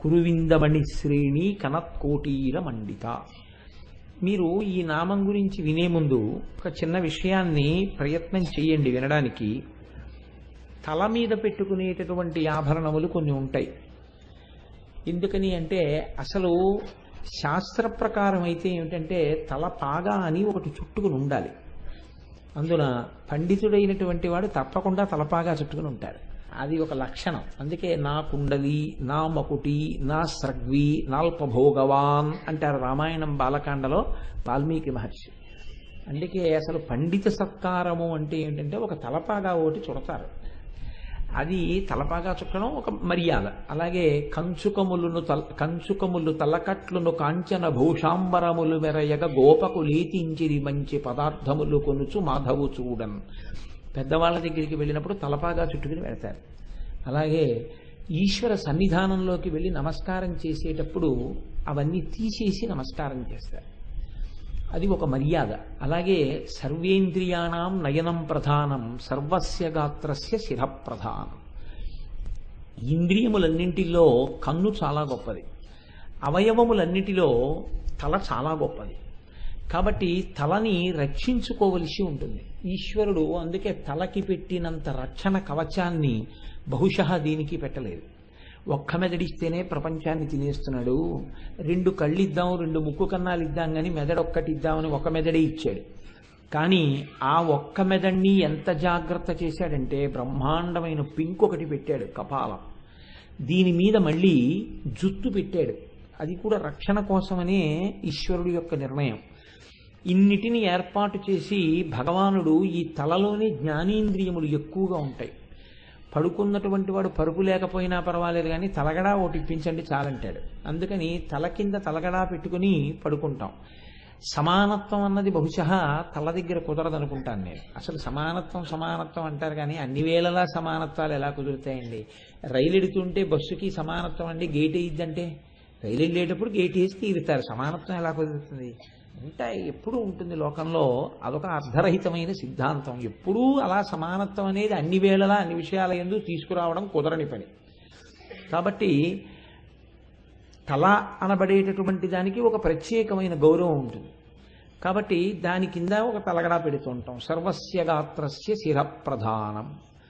కురువిందమణి శ్రేణి కనత్కోటీర మండిత. మీరు ఈ నామం గురించి వినే ముందు ఒక చిన్న విషయాన్ని ప్రయత్నం చేయండి వినడానికి. తల మీద పెట్టుకునేటటువంటి ఆభరణములు కొన్ని ఉంటాయి. ఎందుకని అంటే అసలు శాస్త్ర ప్రకారం అయితే ఏమిటంటే తలపాగా అని ఒకటి చుట్టుకుని ఉండాలి. అందున పండితుడైనటువంటి వాడు తప్పకుండా తలపాగా చుట్టుకుని ఉంటారు. అది ఒక లక్షణం. అందుకే నా కుండలి, నా మకుటి, నా స్రగ్వి, నాల్పభోగవాన్ అంటారు రామాయణం బాలకాండలో వాల్మీకి మహర్షి. అందుకే అసలు పండిత సత్కారము అంటే ఏంటంటే ఒక తలపాగా ఒకటి చుడతారు. అది తలపాగా చుట్టడం ఒక మర్యాద. అలాగే కంచుకములు తలకట్లును కాంచన భూషాంబరములు మెరయగ గోపకు లేతించిరి మంచి పదార్థములు కొనుచు మాధవు చూడన్. పెద్దవాళ్ళ దగ్గరికి వెళ్ళినప్పుడు తలపాగా చుట్టుకుని వెళ్తారు. అలాగే ఈశ్వర సన్నిధానంలోకి వెళ్ళి నమస్కారం చేసేటప్పుడు అవన్నీ తీసేసి నమస్కారం చేస్తారు. అది ఒక మర్యాద. అలాగే సర్వేంద్రియాణం నయనం ప్రధానం సర్వస్య గాత్రస్య శిర ప్రధానం. ఇంద్రియములన్నింటిలో కన్ను చాలా గొప్పది, అవయవములన్నిటిలో తల చాలా గొప్పది. కాబట్టి తలని రక్షించుకోవలసి ఉంటుంది. ఈశ్వరుడు అందుకే తలకి పెట్టినంత రక్షణ కవచాన్ని బహుశः దీనికి పెట్టలేదు. ఒక్క మెదడిస్తేనే ప్రపంచాన్ని తినేస్తున్నాడు. 2 కళ్ళు ఇద్దాం, 2 ముక్కు కన్నాలు ఇద్దాం, కానీ మెదడొక్కటి ఇద్దామని ఒక మెదడే ఇచ్చాడు. కానీ ఆ ఒక్క మెదడిని ఎంత జాగ్రత్త చేశాడంటే బ్రహ్మాండమైన పింక్ ఒకటి పెట్టాడు, కపాలం. దీని మీద మళ్ళీ జుత్తు పెట్టాడు. అది కూడా రక్షణ కోసమనే ఈశ్వరుడు యొక్క నిర్ణయం. ఇన్నిటిని ఏర్పాటు చేసి భగవానుడు ఈ తలలోనే జ్ఞానేంద్రియములు ఎక్కువగా ఉంటాయి. పడుకున్నటువంటి వాడు పరుపు లేకపోయినా పర్వాలేదు కానీ తలగడా ఒకటి ఇప్పించండి చాలంటాడు. అందుకని తల కింద తలగడా పెట్టుకుని పడుకుంటాం. సమానత్వం అన్నది బహుశः తల దగ్గర కుదరదనుకుంటాను నేను. అసలు సమానత్వం అంటారు కానీ అన్ని వేళలా సమానత్వాలు ఎలా కుదురుతాయండి? రైలు ఎడుతుంటే బస్సుకి సమానత్వం అండి, గేట్ వేయిద్దంటే రైలు వెళ్ళేటప్పుడు గేట్ వేసి తీరుతారు. సమానత్వం ఎలా కుదురుతుంది? ఉంటాయి, ఎప్పుడూ ఉంటుంది లోకంలో. అదొక అర్ధరహితమైన సిద్ధాంతం. ఎప్పుడూ అలా సమానత్వం అనేది అన్ని వేళలా అన్ని విషయాల యందు తీసుకురావడం కుదరని పని. కాబట్టి తల అనబడేటటువంటి దానికి ఒక ప్రత్యేకమైన గౌరవం ఉంటుంది. కాబట్టి దాని కింద ఒక తలగడా పెడుతూ ఉంటాం. సర్వస్య గాత్రస్య శిర ప్రధానం.